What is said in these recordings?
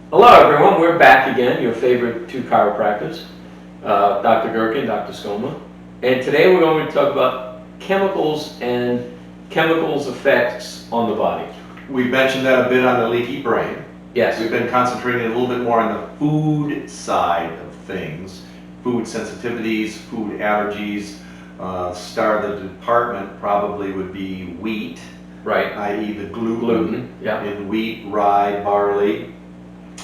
Hello everyone, we're back again, your favorite two chiropractors, Dr. Gherkin, Dr. Skoma. And today we're going to talk about chemicals and chemicals' effects on the body. We mentioned that a bit on the leaky brain. Yes. We've been concentrating a little bit more on the food side of things, food sensitivities, food allergies. Star of the department probably would be wheat, Right. i.e. the gluten, Gluten, yeah. in wheat, rye, barley,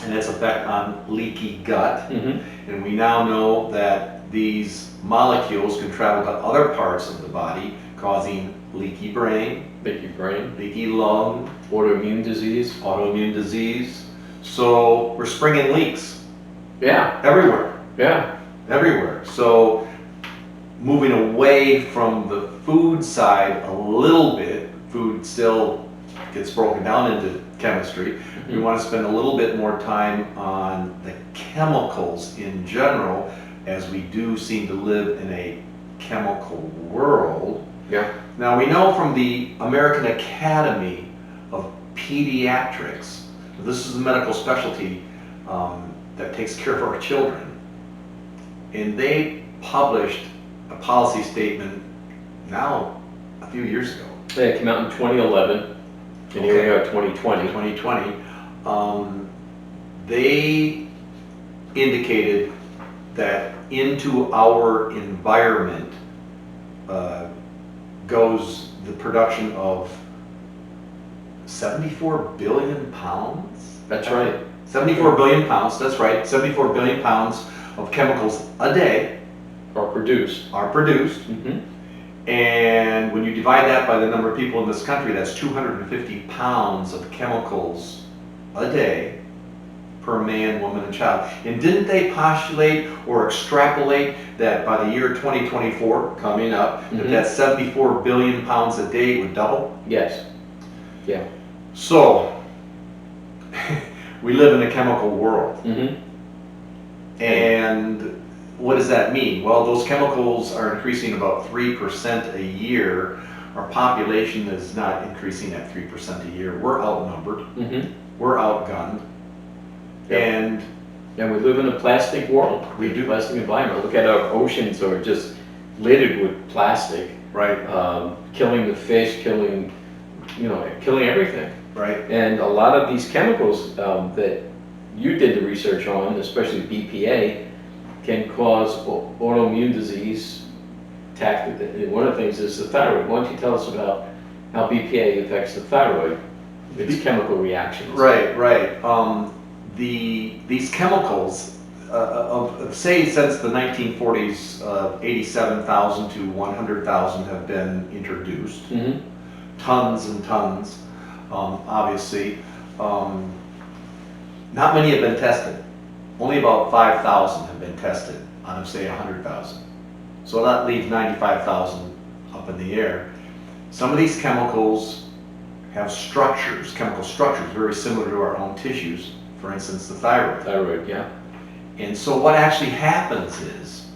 and its effect on leaky gut. Mm-hmm. And we now know that these molecules can travel to other parts of the body, causing leaky brain, Leaky brain, leaky lung, autoimmune disease. autoimmune disease. So we're springing leaks Yeah, everywhere, yeah, everywhere. So moving away from the food side a little bit, food still gets broken down into chemistry. We want to spend a little bit more time on the chemicals in general, as we do seem to live in a chemical world. yeah. Now we know from the American Academy of Pediatrics, this is a medical specialty that takes care of our children, and they published a policy statement now a few years ago. Yeah, it came out in 2011, and here we are 2020. 2020, they indicated that into our environment goes the production of 74 billion pounds? That's right. 74 billion pounds, that's right, 74 billion pounds of chemicals a day Or produced. are produced. Mm-hmm. And when you divide that by the number of people in this country, that's 250 pounds of chemicals a day per man, woman, and child. And didn't they postulate or extrapolate that by the year 2024 coming up, that 74 billion pounds a day would double? Yes. Yeah. So, we live in a chemical world. Mm-hmm. And what does that mean? Well, those chemicals are increasing about 3% a year. Our population is not increasing at 3% a year. We're outnumbered. Mm-hmm. We're outgunned. Yep. And we live in a plastic world. We do. Plastic environment. Look at our oceans are just littered with plastic, right, killing the fish, killing everything. right, And a lot of these chemicals that you did the research on, especially BPA, can cause autoimmune disease. One of the things is the thyroid. Why don't you tell us about how BPA affects the thyroid, its chemical reactions? right, right. These chemicals, say since the 1940s, 87,000 to 100,000 have been introduced. Mm-hmm. Tons and tons, obviously. Not many have been tested. Only about 5,000 have been tested out of, say, 100,000. So that leaves 95,000 up in the air. Some of these chemicals have structures, chemical structures, very similar to our own tissues. For instance, the thyroid. Thyroid, yeah. And so what actually happens is,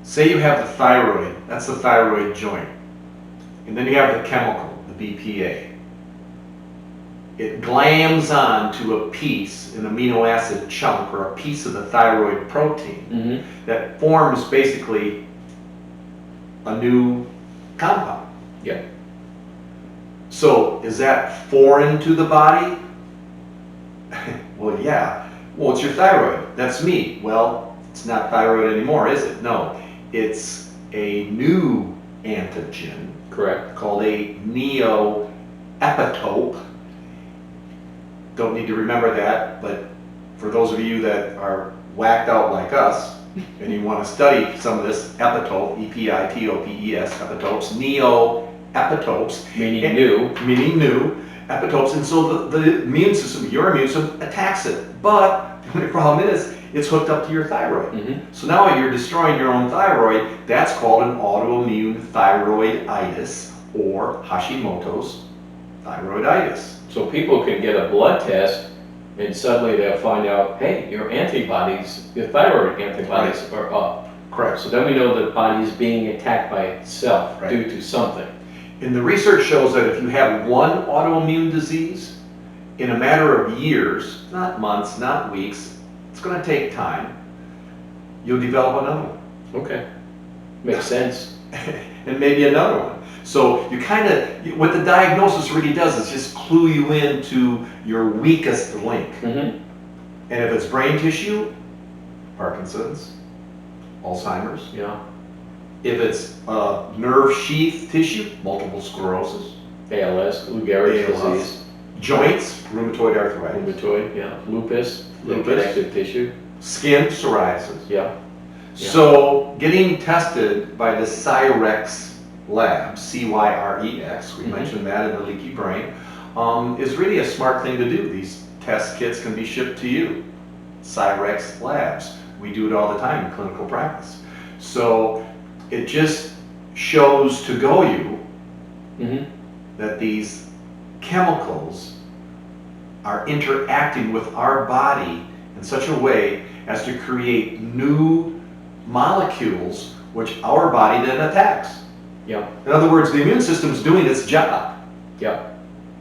say you have the thyroid, that's the thyroid joint. And then you have the chemical, the BPA. It glams onto a piece, an amino acid chunk, or a piece of the thyroid protein that forms basically a new compound. Yeah. So is that foreign to the body? Well, yeah. Well, it's your thyroid. That's me. Well, it's not thyroid anymore, is it? No. It's a new antigen. Correct. Called a neoepitope. Don't need to remember that, but for those of you that are whacked out like us, and you want to study some of this, epitope, E-P-I-T-O-P-E-S, epitopes, neoepitopes. Meaning new. Meaning new, epitopes, and so the immune system, your immune system, attacks it. But the only problem is, it's hooked up to your thyroid. So now you're destroying your own thyroid. That's called an autoimmune thyroiditis, or Hashimoto's thyroiditis. So people can get a blood test and suddenly they'll find out, hey, your antibodies, your thyroid antibodies are up. Correct. So then we know the body is being attacked by itself due to something. And the research shows that if you have one autoimmune disease, in a matter of years, not months, not weeks, it's going to take time, you'll develop another one. Okay. Makes sense. And maybe another one. So you kind of, what the diagnosis really does is just clue you into your weakest link. Mm-hmm. And if it's brain tissue, Parkinson's, Alzheimer's. Yeah. If it's nerve sheath tissue, multiple sclerosis. ALS, Lou Gehrig's ALS. disease. Joints, rheumatoid arthritis. Rheumatoid, yeah. Lupus, Lupus. connective tissue. Skin, psoriasis. Yeah. So getting tested by the Cyrex lab, C-Y-R-E-X, we Mhm. mentioned that in the leaky brain, is really a smart thing to do. These test kits can be shipped to you. Cyrex labs. We do it all the time in clinical practice. So it just shows to go you Mm-hmm. that these chemicals are interacting with our body in such a way as to create new molecules which our body then attacks. Yeah. In other words, the immune system's doing its job. Yeah.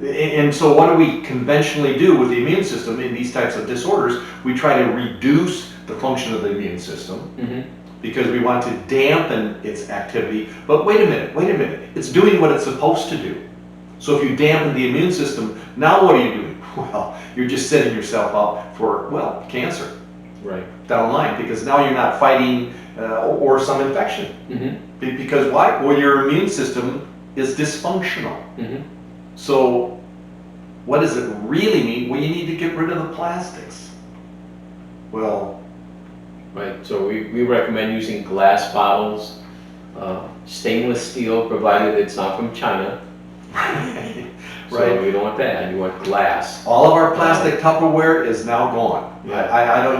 And so what do we conventionally do with the immune system in these types of disorders? We try to reduce the function of the immune system Mm-hmm. because we want to dampen its activity. But wait a minute, it's doing what it's supposed to do. So if you dampen the immune system, now what are you doing? Well, you're just setting yourself up for, well, cancer Right. down the line, because now you're not fighting or some infection. Mm-hmm. Because why? Well, your immune system is dysfunctional. Mm-hmm. So what does it really mean? Well, you need to get rid of the plastics. Well, Right. So we recommend using glass bottles, stainless steel, provided it's not from China. right. So you don't want that. You want glass. All of our plastic Tupperware is now gone. Yeah. I don't,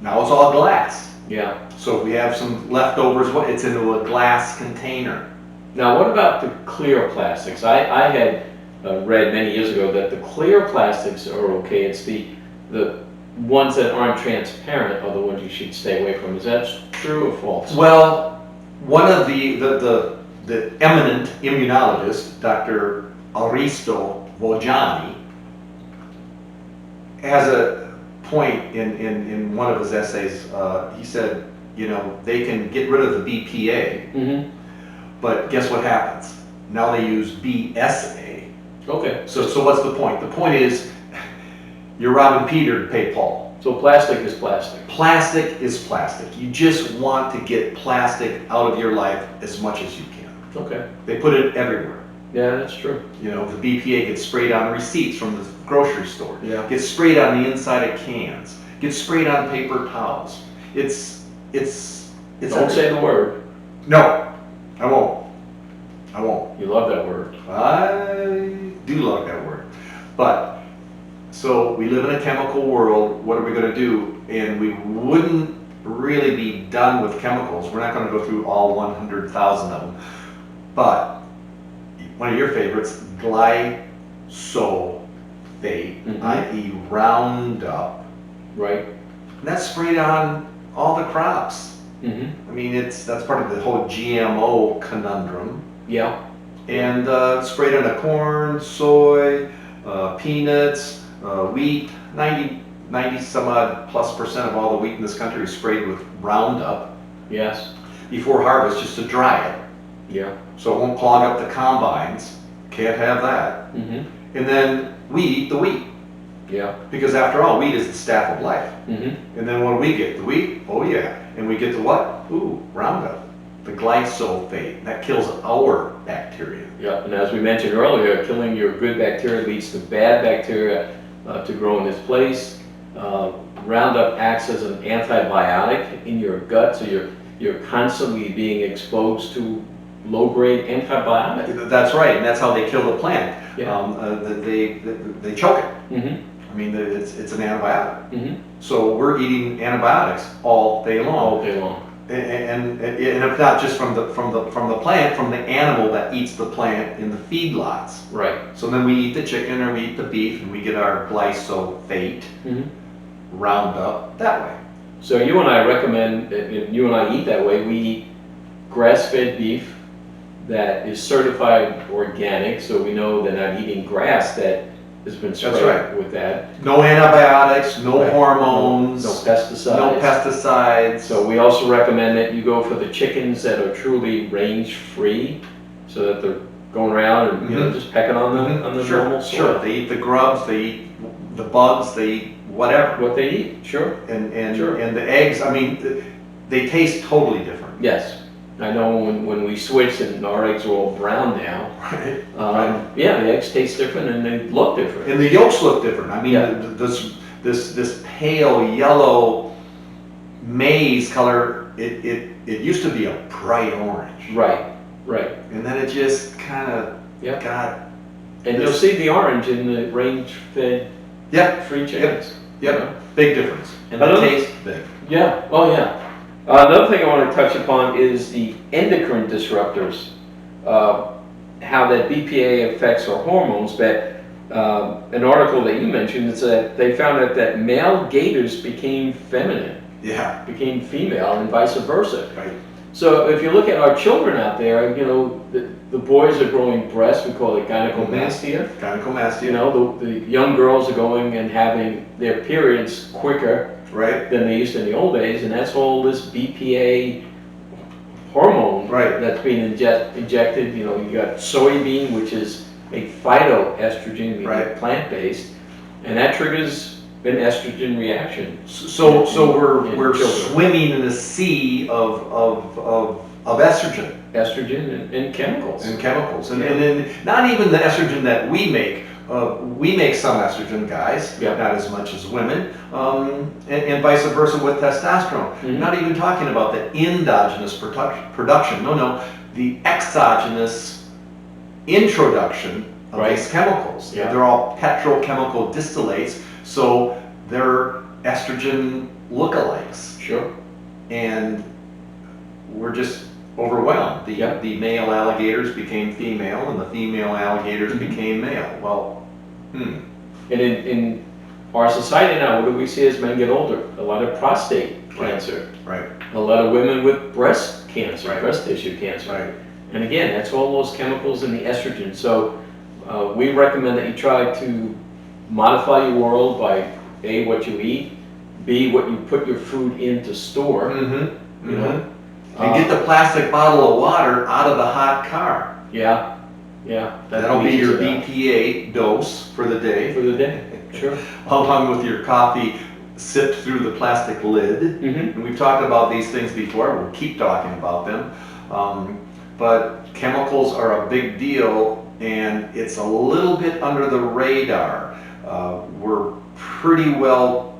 now it's all glass. Yeah. So if we have some leftovers, it's into a glass container. Now, what about the clear plastics? I had read many years ago that the clear plastics are okay. It's the ones that aren't transparent are the ones you should stay away from. Is that true or false? Well, one of the eminent immunologist, Dr. Aristo Vojani, has a point in one of his essays. He said, they can get rid of the BPA, Mm-hmm. but guess what happens? Now they use BSA. Okay. So what's the point? The point is, you're robbing Peter to pay Paul. So plastic is plastic. Plastic is plastic. You just want to get plastic out of your life as much as you can. Okay. They put it everywhere. Yeah, that's true. The BPA gets sprayed on receipts from the grocery store. Yeah. Gets sprayed on the inside of cans. Gets sprayed on paper towels. It's Don't say the word. No, I won't. I won't. You love that word. I do love that word. But, so we live in a chemical world. What are we going to do? And we wouldn't really be done with chemicals. We're not going to go through all 100,000 of them. But one of your favorites, glyphosate, Mhm. i.e. Roundup. Right. And that's sprayed on all the crops. Mm-hmm. I mean, that's part of the whole GMO conundrum. Yeah. And sprayed on the corn, soy, peanuts, wheat. 90 some odd plus percent of all the wheat in this country is sprayed with Roundup Yes. before harvest, just to dry it. Yeah. So it won't clog up the combines. Can't have that. Mm-hmm. And then we eat the wheat, Yeah. because after all, wheat is the staff of life. Mm-hmm. And then what do we get? The wheat? Oh yeah. And we get the what? Ooh, Roundup. The glyphosate. That kills our bacteria. Yeah. And as we mentioned earlier, killing your good bacteria leads to bad bacteria to grow in its place. Roundup acts as an antibiotic in your gut, so you're constantly being exposed to low-grade antibiotics. That's right, and that's how they kill the plant. Yeah. They choke it. Mm-hmm. I mean, it's an antibiotic. Mm-hmm. So we're eating antibiotics all day long. All day long. And if not just from the plant, from the animal that eats the plant in the feedlots. Right. So then we eat the chicken or we eat the beef, and we get our glyphosate, Mm-hmm. Roundup that way. So you and I recommend, if you and I eat that way, we eat grass-fed beef that is certified organic, so we know they're not eating grass that has been That's sprayed right. with that. No antibiotics, no Right. hormones, No pesticides. no pesticides. So we also recommend that you go for the chickens that are truly range-free, so that they're going around and, you know, just pecking on the Sure, normal soil. sure. They eat the grubs, they eat the bugs, they eat whatever. What they eat, sure. And Sure. and the eggs, I mean, they taste totally different. Yes. I know when we switched and our eggs are all brown now, Right. yeah, the eggs taste different and they look different. And the yolks look different. I mean, Yeah. this pale yellow maize color, it used to be a bright orange. Right, right. And then it just kind of Yep. got, And you'll see the orange in the range-fed yep, free chickens. you yep, know? big difference. And Another- the taste, big. Yeah, oh yeah. Another thing I want to touch upon is the endocrine disruptors, how that BPA affects our hormones. But an article that you mentioned, it's that they found out that male gators became feminine, Yeah, became female, and vice versa. right. So if you look at our children out there, you know, the boys are growing breasts, we call it gynecomastia. Gynecomastia, You know, the young girls are going and having their periods quicker right? than they used to in the old days, and that's all this BPA hormone Right. that's being injected. You know, you got soybean, which is a phytoestrogen, meaning Right. plant-based, and that triggers an estrogen reaction. So in we're children. swimming in a sea of estrogen Estrogen and chemicals. and chemicals, and then not even the estrogen that we make. We make some estrogen, guys, Yeah. not as much as women, and vice versa with testosterone. Mhm. Not even talking about the endogenous production. No, the exogenous introduction of Right. these chemicals. Yeah. They're all petrochemical distillates, so they're estrogen lookalikes, Sure. and we're just overwhelmed. Yeah. The male alligators became female, and the female alligators Mhm. became male. Well, And in our society now, what do we see as men get older? A lot of prostate Right. cancer. right, A lot of women with breast cancer, Right. breast tissue cancer. right. And again, that's all those chemicals in the estrogen. So we recommend that you try to modify your world by A, what you eat, B, what you put your food in to store. Mm-hmm. You know? And get the plastic bottle of water out of the hot car. Yeah, yeah. That'll be leads your to that BPA dose for the day, for the day. Sure. along with your coffee sipped through the plastic lid. Mm-hmm. And we've talked about these things before, we'll keep talking about them. But chemicals are a big deal, and it's a little bit under the radar. We're pretty well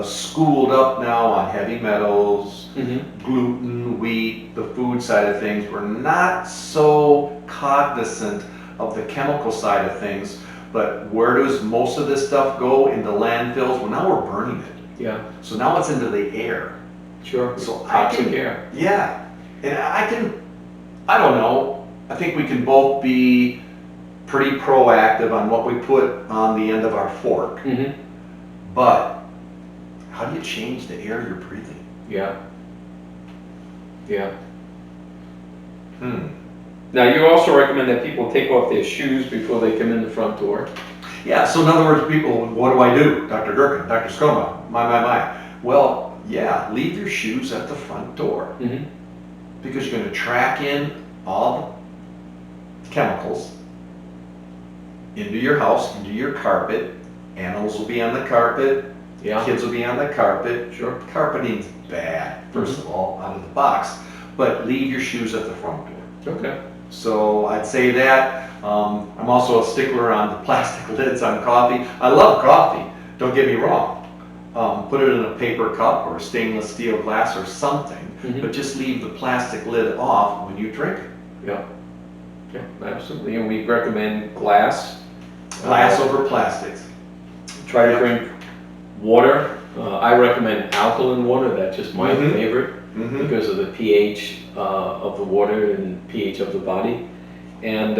schooled up now on heavy metals, Mm-hmm. gluten, wheat, the food side of things. We're not so cognizant of the chemical side of things, but where does most of this stuff go? Into landfills? Well, now we're burning it. Yeah, So now it's into the air. sure. So I Toxic can, air. yeah, and I don't know, I think we can both be pretty proactive on what we put on the end of our fork, Mm-hmm. but how do you change the air you're breathing? Yeah. Yeah. Hmm. Now, you also recommend that people take off their shoes before they come in the front door. Yeah, so in other words, people, what do I do? Dr. Durkin, Dr. Skoma, my. Well, yeah, leave your shoes at the front door, Mm-hmm. because you're going to track in all the chemicals into your house, into your carpet. Animals will be on the carpet, Yeah. kids will be on the carpet. Sure. Carpeting's bad, first of all, out of the box, but leave your shoes at the front door. Okay. So I'd say that. I'm also a stickler on the plastic lids on coffee. I love coffee, don't get me wrong. Put it in a paper cup or a stainless steel glass or something, Mhm. but just leave the plastic lid off when you drink it. Yeah. Yeah, absolutely. And we recommend glass. Glass Uh, over plastics. Try to Yep. drink water. I recommend alkaline water. That's just my Mhm. favorite Mm-hmm. because of the pH of the water and pH of the body. And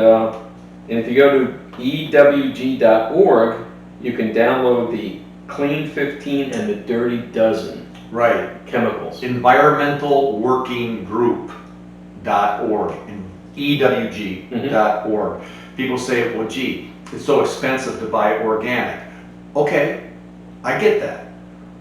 if you go to ewg.org, you can download the Clean 15 and the Dirty Dozen Right. chemicals. Environmentalworkinggroup.org and ewg.org. People say, well, gee, it's so expensive to buy organic. Okay, I get that.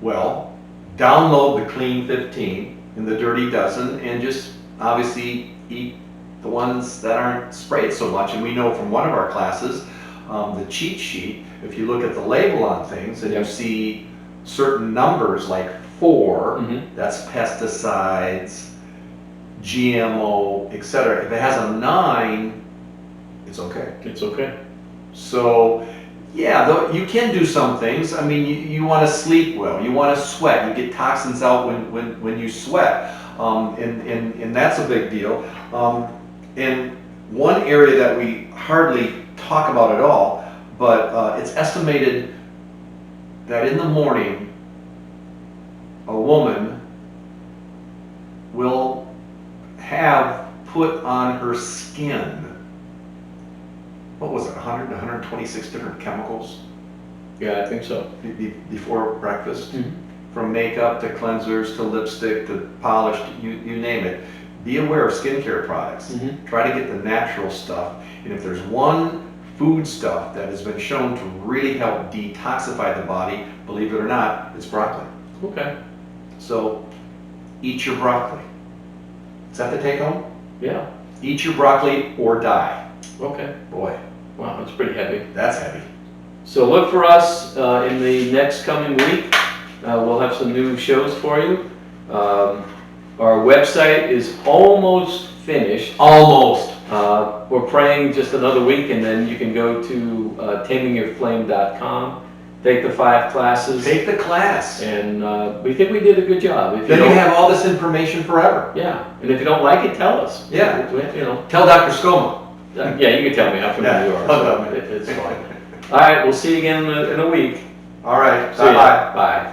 Well, download the Clean 15 and the Dirty Dozen and just obviously eat the ones that aren't sprayed so much. And we know from one of our classes, the cheat sheet, if you look at the label on things and you see certain numbers like 4, that's pesticides, GMO, etc. If it has a 9, it's okay. It's okay. So, yeah, though you can do some things. I mean, you want to sleep well, you want to sweat, you get toxins out when you sweat, and that's a big deal. And one area that we hardly talk about at all, but it's estimated that in the morning, a woman will have put on her skin, what was it, 100 to 126 different chemicals Yeah, I think so. before breakfast? From makeup to cleansers to lipstick to polish, you name it. Be aware of skincare products. Try to get the natural stuff. And if there's one food stuff that has been shown to really help detoxify the body, believe it or not, it's broccoli. Okay. So eat your broccoli. Is that the take home? Yeah. Eat your broccoli or die. Okay. Boy, Wow, that's pretty heavy. that's heavy. So look for us in the next coming week. We'll have some new shows for you. Our website is almost finished. Almost. We're praying just another week, and then you can go to tamingyourflame.com, take the 5 classes, Take the class. and we think we did a good job. If Then you don't- have all this information forever. Yeah, and if you don't like it, tell us. Yeah. You know, Tell Dr. Scoma. yeah, you can tell me how familiar you are. I'll So tell me. it's fine. All right, we'll see you again in a week. All right. See ya. Bye-bye. Bye.